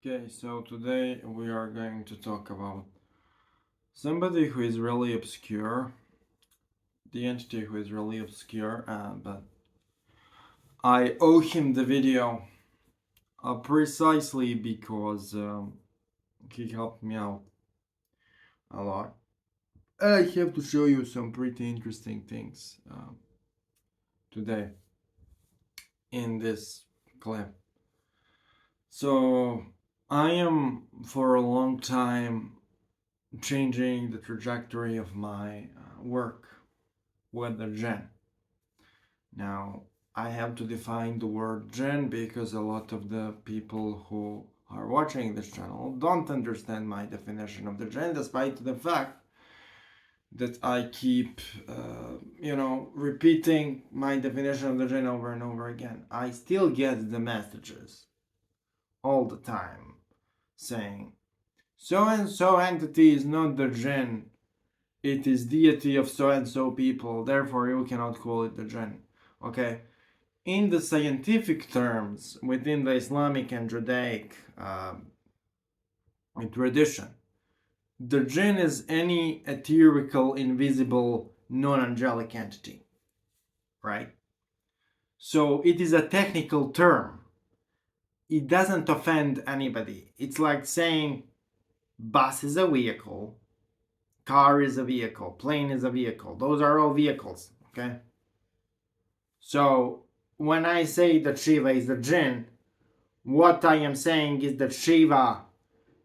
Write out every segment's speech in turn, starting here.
Okay, so today we are going to talk about somebody who is really obscure, the entity who is really obscure, but I owe him the video precisely because he helped me out a lot. I have to show you some pretty interesting things today in this clip. So, I am for a long time changing the trajectory of my work with the Jinn. Now, I have to define the word Jinn because a lot of the people who are watching this channel don't understand my definition of the Jinn, despite the fact that I keep, repeating my definition of the Jinn over and over again. I still get the messages all the time saying, so and so entity is not the Jinn, it is deity of so and so people, therefore you cannot call it the Jinn. Okay? In the scientific terms, within the Islamic and Judaic tradition, the Jinn is any etherical, invisible, non-angelic entity, right? So it is a technical term. It doesn't offend anybody. It's like saying bus is a vehicle, car is a vehicle, plane is a vehicle. Those are all vehicles, okay? So when I say that Shiva is a Jinn, what I am saying is that Shiva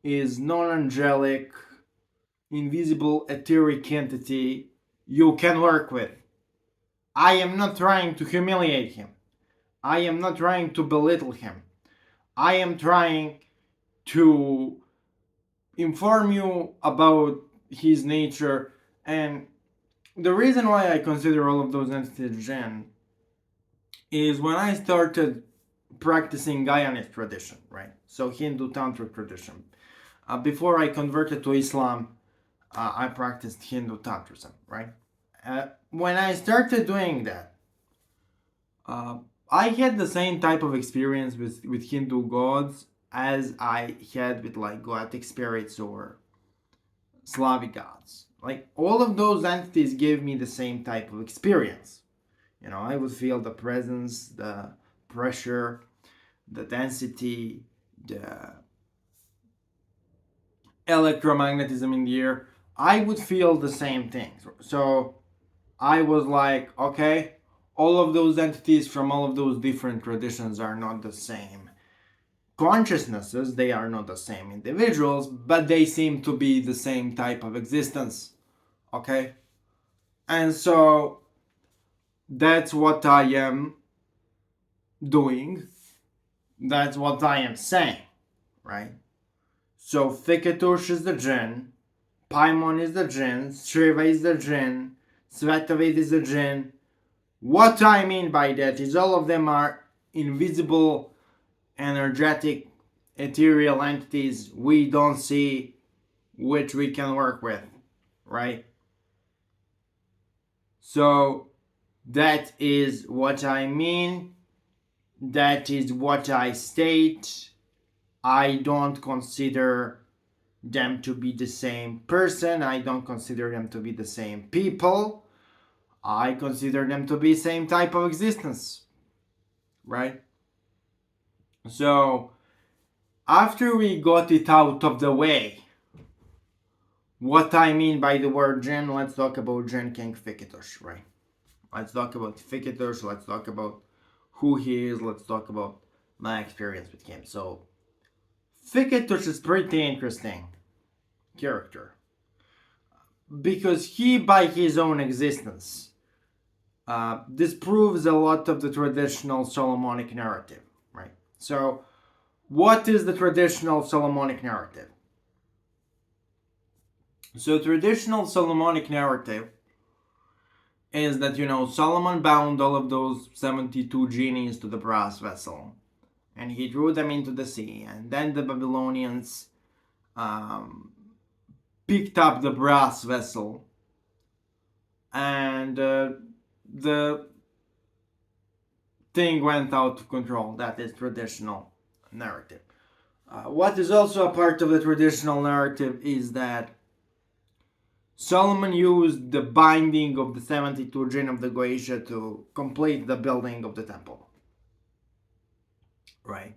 is non-angelic, invisible, etheric entity you can work with. I am not trying to humiliate him. I am not trying to belittle him. I am trying to inform you about his nature, and the reason why I consider all of those entities Jinn is when I started practicing Guyanese tradition, right? So Hindu Tantric tradition. Before I converted to Islam, I practiced Hindu Tantrism, right? When I started doing that, I had the same type of experience with Hindu gods as I had with like Goetic spirits or Slavic gods. Like all of those entities gave me the same type of experience. You know, I would feel the presence, the pressure, the density, the electromagnetism in the air. I would feel the same things. So I was like, okay, all of those entities from all of those different traditions are not the same consciousnesses, they are not the same individuals, but they seem to be the same type of existence. Okay? And so that's what I am doing. That's what I am saying, right? So Fiqitush is the Jinn, Paimon is the Jinn, Shiva is the Jinn, Svetavid is the Jinn. What I mean by that is all of them are invisible, energetic, ethereal entities we don't see, which we can work with, right? So that is what I mean. That is what I state. I don't consider them to be the same person. I don't consider them to be the same people. I consider them to be same type of existence, right? So after we got it out of the way, what I mean by the word Jinn, let's talk about King Fikos, right? Let's talk about Fiqitush, let's talk about who he is, let's talk about my experience with him. So, Fiqitush is pretty interesting character because he, by his own existence, disproves a lot of the traditional Solomonic narrative, right? So, what is the traditional Solomonic narrative? So, traditional Solomonic narrative is that, Solomon bound all of those 72 genies to the brass vessel and he threw them into the sea. And then the Babylonians picked up the brass vessel and the thing went out of control. That is traditional narrative. What is also a part of the traditional narrative is that Solomon used the binding of the 72 Jinn of the Goetia to complete the building of the temple. Right.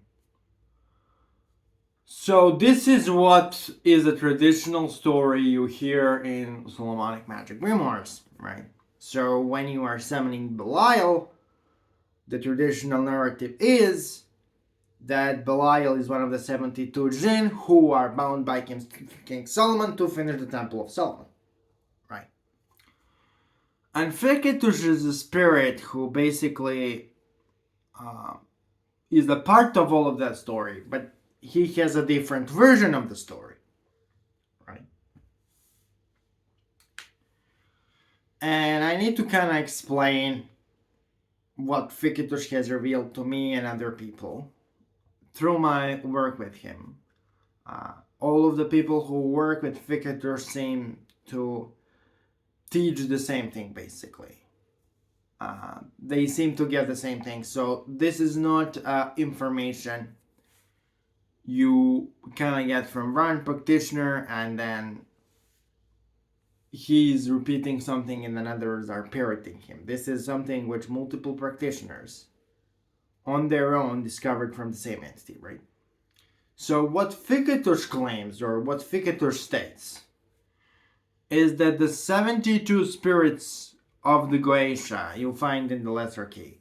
So this is what is a traditional story you hear in Solomonic magic memoirs, right? So when you are summoning Belial, the traditional narrative is that Belial is one of the 72 Jinn who are bound by King Solomon to finish the Temple of Solomon, right? And Fiqitush is a spirit who basically is a part of all of that story, but he has a different version of the story, right? And I need to kind of explain what Fiqitush has revealed to me and other people through my work with him. All of the people who work with Fiqitush seem to teach the same thing, basically. They seem to get the same thing. So this is not information you kind of get from one practitioner and then he's repeating something and then others are parroting him. This is something which multiple practitioners on their own discovered from the same entity, right? So what Fiqitush claims, or what Fiqitush states, is that the 72 spirits of the Goetia you find in the Lesser Key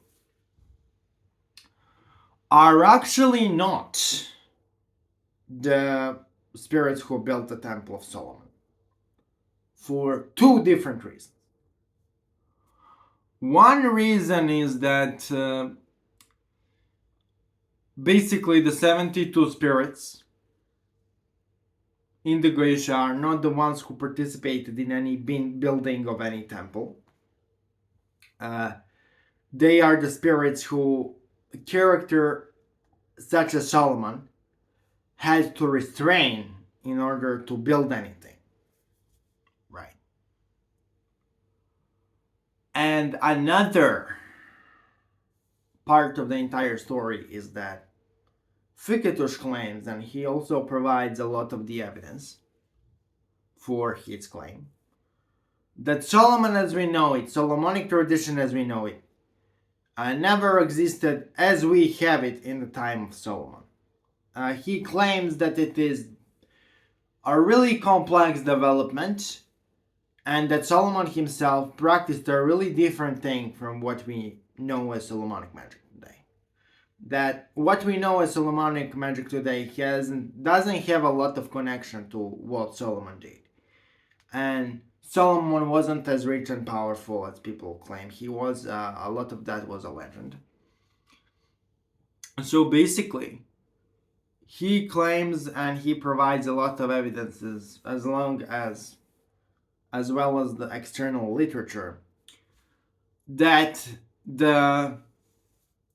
are actually not the spirits who built the Temple of Solomon, for two different reasons. One reason is that basically the 72 spirits in the Goetia are not the ones who participated in any building of any temple. They are the spirits who a character such as Solomon had to restrain in order to build anything. Right. And another part of the entire story is that Fiqitush claims, and he also provides a lot of the evidence for his claim, that Solomon as we know it, Solomonic tradition as we know it, never existed as we have it in the time of Solomon. He claims that it is a really complex development and that Solomon himself practiced a really different thing from what we know as Solomonic magic today. That what we know as Solomonic magic today doesn't have a lot of connection to what Solomon did. And Solomon wasn't as rich and powerful as people claim. He was, a lot of that was a legend. So basically, he claims and he provides a lot of evidences as well as the external literature that the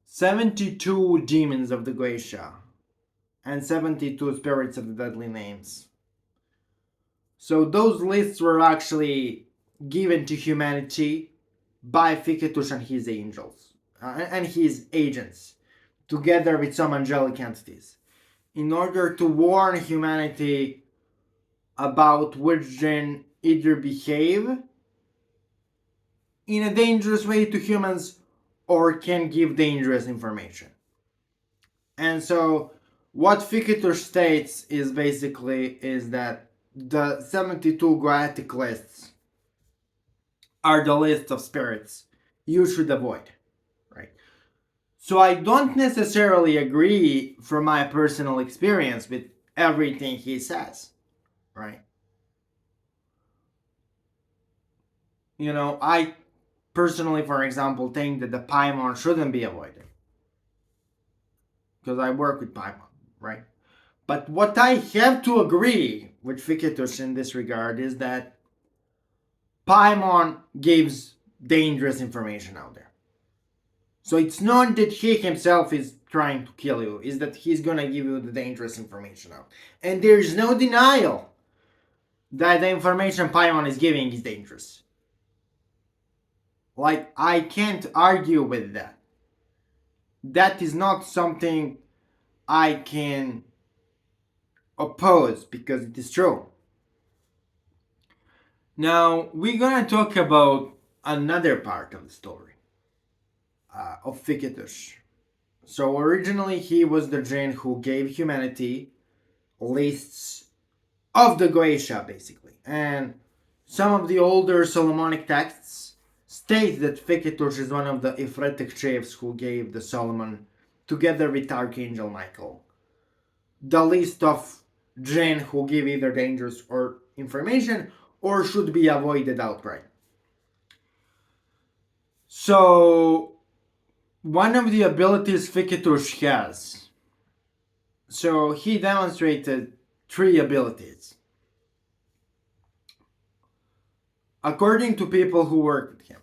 72 demons of the Goetia and 72 spirits of the deadly names. So those lists were actually given to humanity by Fiqitush and his angels and his agents, together with some angelic entities, in order to warn humanity about which Jinn either behave in a dangerous way to humans or can give dangerous information. And so what Fiqitush states is that the 72 Goetic lists are the list of spirits you should avoid, right? So I don't necessarily agree from my personal experience with everything he says, right? You know, I personally, for example, think that the Paimon shouldn't be avoided because I work with Paimon, right? But what I have to agree with Fiqitush in this regard is that Paimon gives dangerous information out there. So it's not that he himself is trying to kill you, it's that he's gonna give you the dangerous information out. And there's no denial that the information Paimon is giving is dangerous. Like, I can't argue with that. That is not something I can oppose because it is true. Now, we're gonna talk about another part of the story of Fiqitush. So, originally, he was the Jinn who gave humanity lists of the Goetia, basically. And some of the older Solomonic texts state that Fiqitush is one of the Ifritic chiefs who gave the Solomon, together with Archangel Michael, the list of Jinn who give either dangerous or information or should be avoided outright. So, one of the abilities Fiqitush has, so he demonstrated 3 abilities. According to people who work with him,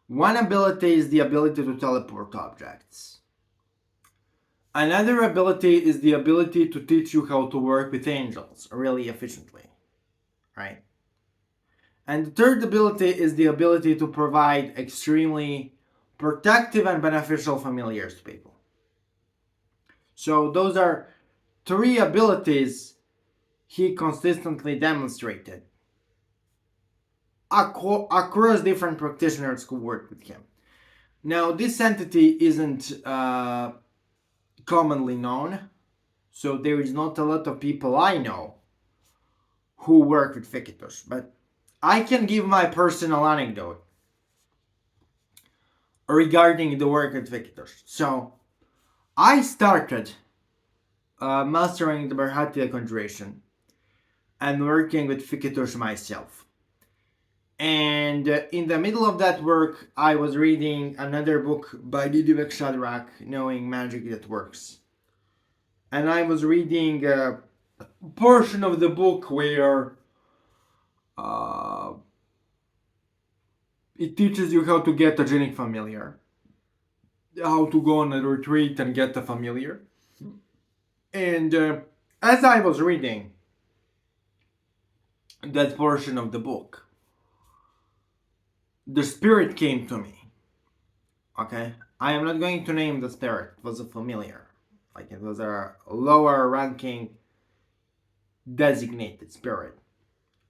one ability is the ability to teleport objects. Another ability is the ability to teach you how to work with angels really efficiently, right? And the third ability is the ability to provide extremely protective and beneficial familiars to people. So those are 3 abilities he consistently demonstrated across different practitioners who work with him. Now, this entity isn't commonly known, so there is not a lot of people I know who work with Fiqitush, but I can give my personal anecdote regarding the work with Fiqitush. So, I started mastering the Bharatiya Conjuration and working with Fiqitush myself. And in the middle of that work, I was reading another book by Didivek Shadrach, Knowing Magic That Works. And I was reading a portion of the book where it teaches you how to get a Jinnic familiar, how to go on a retreat and get a familiar. And as I was reading that portion of the book, the spirit came to me. Okay? I am not going to name the spirit. It was a familiar. Like it was a lower ranking designated spirit.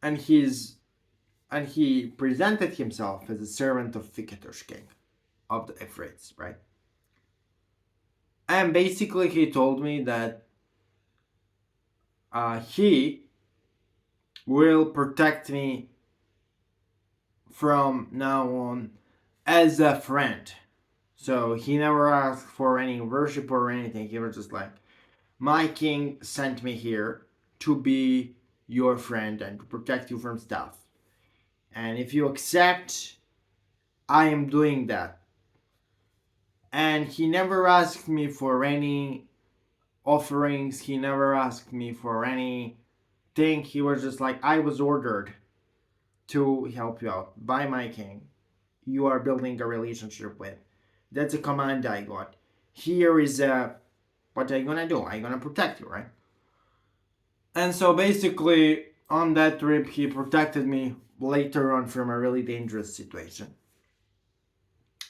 And he presented himself as a servant of Fiqitush King of the Ifrits, right? And basically he told me that he will protect me from now on as a friend. So he never asked for any worship or anything. He was just like, my king sent me here to be your friend and to protect you from stuff. And if you accept, I am doing that. And he never asked me for any offerings. He never asked me for anything. He was just like, I was ordered to help you out by my king. You are building a relationship with. That's a command I got. Here is what I'm gonna do. I'm gonna protect you, right? And so basically, on that trip, he protected me later on from a really dangerous situation.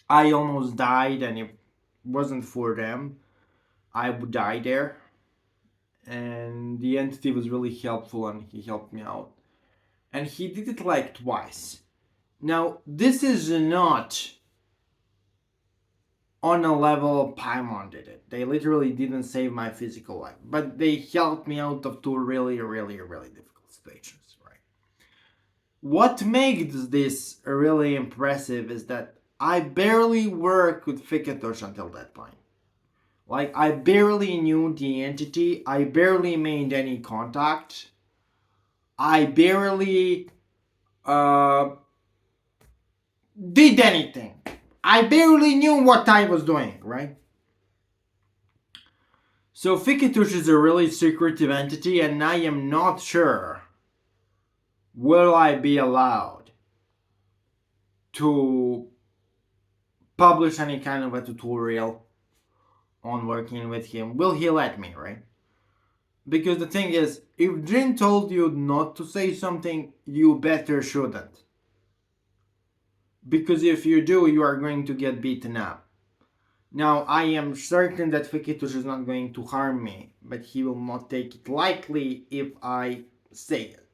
I almost died, and if it wasn't for them, I would die there. And the entity was really helpful, and he helped me out. And he did it like twice. Now, this is not on a level Paimon did it. They literally didn't save my physical life, but they helped me out of 2 really, really, really difficult situations, right? What makes this really impressive is that I barely worked with Fiqitush until that point. Like, I barely knew the entity, I barely made any contact, I barely did anything. I barely knew what I was doing, right? So Fiqitush is a really secretive entity, and I am not sure will I be allowed to publish any kind of a tutorial on working with him. Will he let me, right? Because the thing is, if Jinn told you not to say something, you better shouldn't. Because if you do, you are going to get beaten up. Now, I am certain that Fiqitush is not going to harm me, but he will not take it lightly if I say it.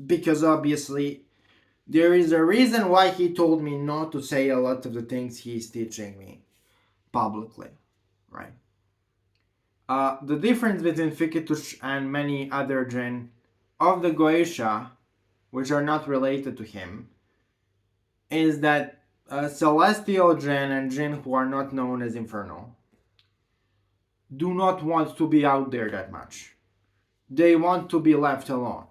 Because obviously, there is a reason why he told me not to say a lot of the things he's teaching me publicly, right? The difference between Fiqitush and many other Jinn of the Goetia, which are not related to him, is that celestial Jinn and Jinn who are not known as infernal do not want to be out there that much. They want to be left alone.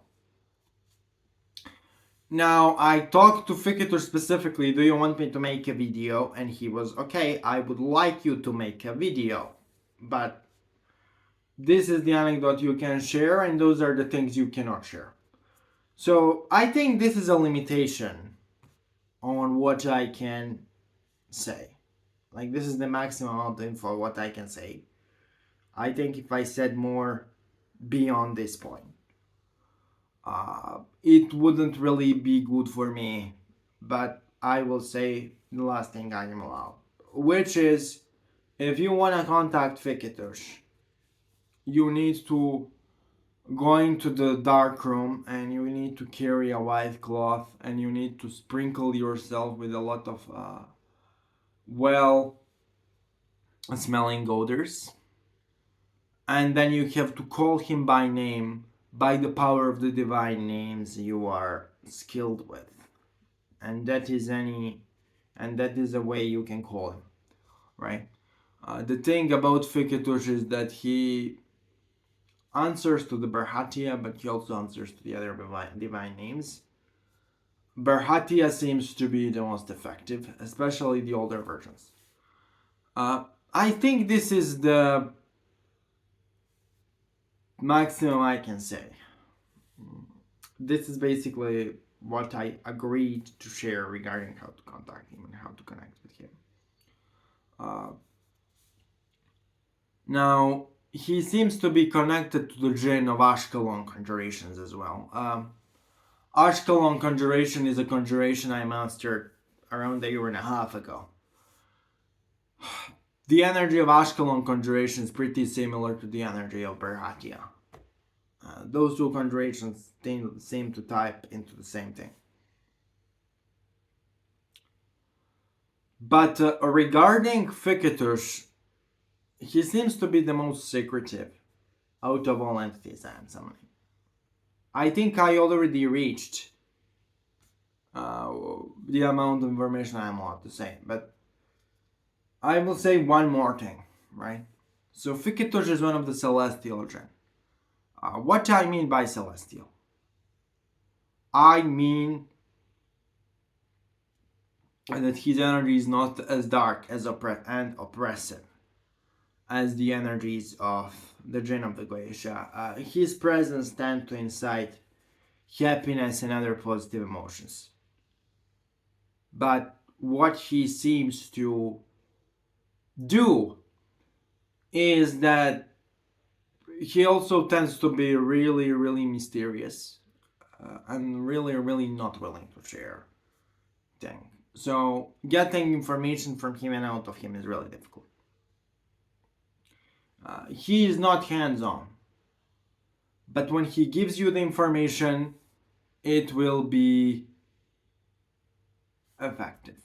Now, I talked to Fiqitush specifically, do you want me to make a video? And he was, okay, I would like you to make a video. But this is the anecdote you can share, and those are the things you cannot share. So I think this is a limitation on what I can say. Like, this is the maximum amount of info what I can say. I think if I said more beyond this point, it wouldn't really be good for me. But I will say the last thing I am allowed, which is, if you want to contact Fiqitush, you need to go into the dark room and you need to carry a white cloth and you need to sprinkle yourself with a lot of well smelling odors, and then you have to call him by name, by the power of the divine names you are skilled with, and that is a way you can call him, right? The thing about Fiqitush is that he answers to the Berhatia, but he also answers to the other divine names. Berhatia seems to be the most effective, especially the older versions. I think this is the maximum I can say. This is basically what I agreed to share regarding how to contact him and how to connect with him. Now, he seems to be connected to the Jinn of Ashkelon conjurations as well. Ashkelon conjuration is a conjuration I mastered around a year and a half ago. The energy of Ashkelon conjuration is pretty similar to the energy of Berhatia. Those two conjurations seem to type into the same thing. But regarding Fiqitush, he seems to be the most secretive out of all entities I am summoning. I think I already reached the amount of information I am allowed to say, but I will say one more thing, right? So Fiqitush is one of the celestial Jinn. What I mean by celestial? I mean that his energy is not as dark and oppressive as the energies of the Jinn of the Goetia. His presence tends to incite happiness and other positive emotions. But what he seems to do is that he also tends to be really, really mysterious and really, really not willing to share things. So getting information from him and out of him is really difficult. He is not hands-on, but when he gives you the information, it will be effective.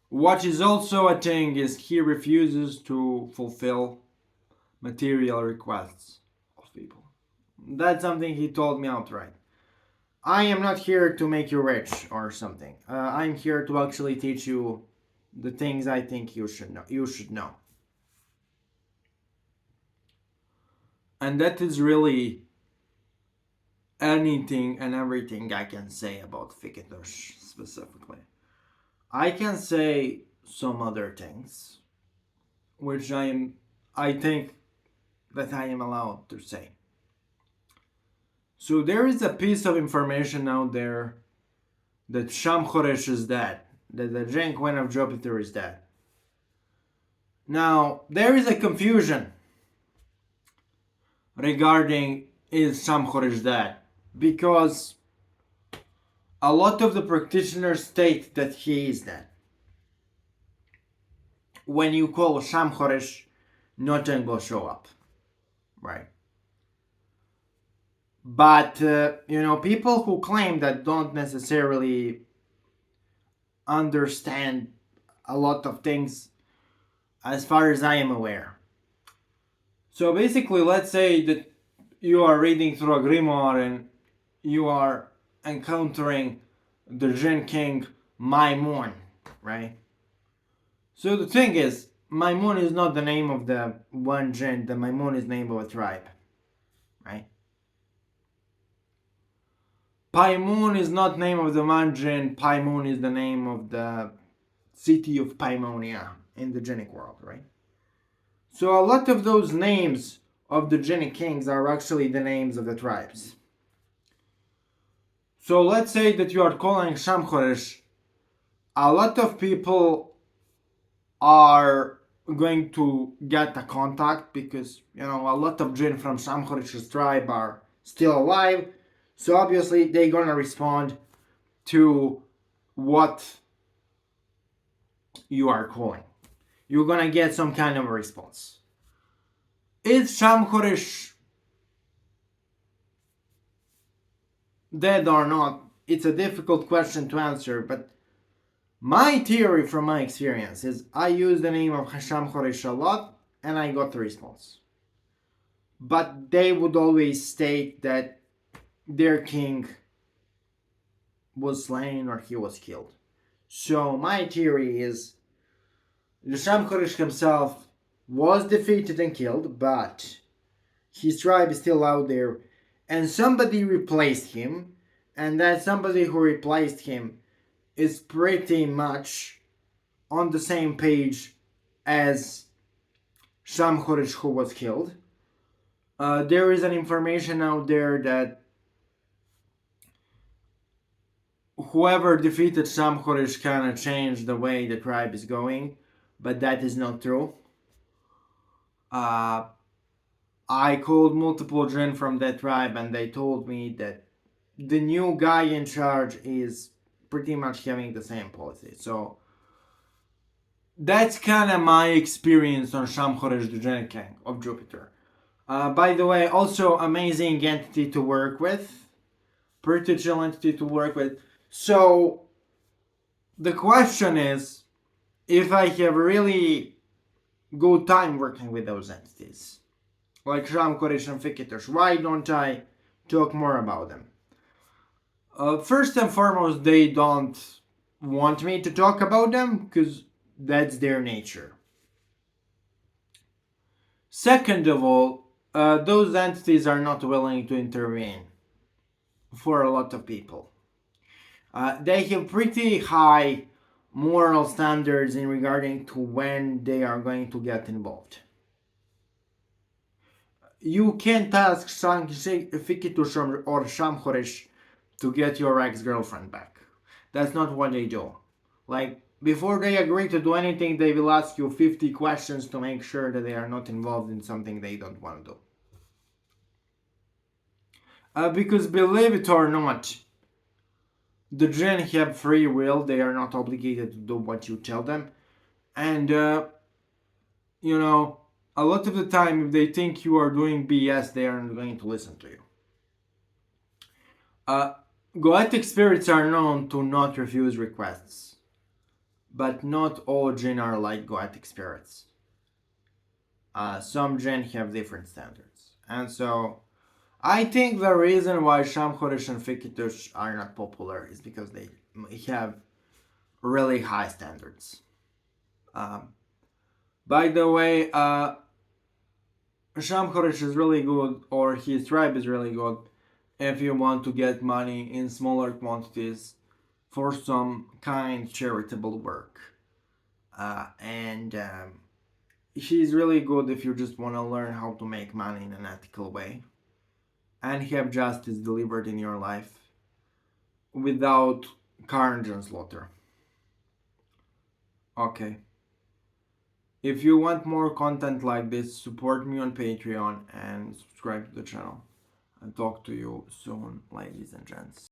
What is also a thing is he refuses to fulfill material requests of people. That's something he told me outright. I am not here to make you rich or something. I'm here to actually teach you the things I think you should know. And that is really anything and everything I can say about Fiqitush specifically. I can say some other things, which I think that I am allowed to say. So there is a piece of information out there that Shamchoresh is dead, that the Jinn Queen of Jupiter is dead. Now, there is a confusion regarding is Shamchoresh dead, because a lot of the practitioners state that he is dead. when you call Sham Choresh, nothing will show up, right? But people who claim that don't necessarily understand a lot of things, as far as I am aware. So basically, let's say that you are reading through a grimoire and you are encountering the Jinn King Maimun, right? So the thing is, Maimun is not the name of the one Jinn. The Maimun is the name of a tribe, right? Paimun is not name of the one Jinn. Paimun is the name of the city of Paimonia in the Jinnic world, right? So a lot of those names of the Jinnic kings are actually the names of the tribes. So let's say that you are calling Shamchoresh. A lot of people are going to get a contact because a lot of Jinn from Shamchoresh's tribe are still alive. So obviously they're gonna respond to what you are calling. You're gonna get some kind of a response. Is Shamchoresh dead or not? It's a difficult question to answer, but my theory from my experience is I use the name of Shamchoresh a lot and I got the response. But they would always state that their king was slain or he was killed. So my theory is the Shamchoresh himself was defeated and killed, but his tribe is still out there, and somebody replaced him, and that somebody who replaced him is pretty much on the same page as Shamchoresh who was killed. There is an information out there that whoever defeated Shamchoresh kind of changed the way the tribe is going, but that is not true. I called multiple Jinn from that tribe and they told me that the new guy in charge is pretty much having the same policy. So that's kind of my experience on Shamchoresh, the Jinn King of Jupiter. By the way, also amazing entity to work with. Pretty chill entity to work with. So the question is, if I have really good time working with those entities, like Shamchoresh and Fiqitush, why don't I talk more about them? First and foremost, they don't want me to talk about them because that's their nature. Second of all, those entities are not willing to intervene for a lot of people. They have pretty high moral standards in regarding to when they are going to get involved. You can't ask Fiqitush or Shamchoresh to get your ex-girlfriend back. That's not what they do. Like, before they agree to do anything, they will ask you 50 questions to make sure that they are not involved in something they don't want to do. Because believe it or not, the Jinn have free will. They are not obligated to do what you tell them. And, a lot of the time, if they think you are doing BS, they aren't going to listen to you. Goetic spirits are known to not refuse requests, but not all Jinn are like Goetic spirits. Some Jinn have different standards, and so I think the reason why Shamchoresh and Fiqitush are not popular is because they have really high standards. By the way, Shamchoresh is really good, or his tribe is really good, if you want to get money in smaller quantities for some kind charitable work. And he's really good if you just want to learn how to make money in an ethical way and have justice delivered in your life without carnage and slaughter. Okay. If you want more content like this, support me on Patreon and subscribe to the channel. And talk to you soon, ladies and gents.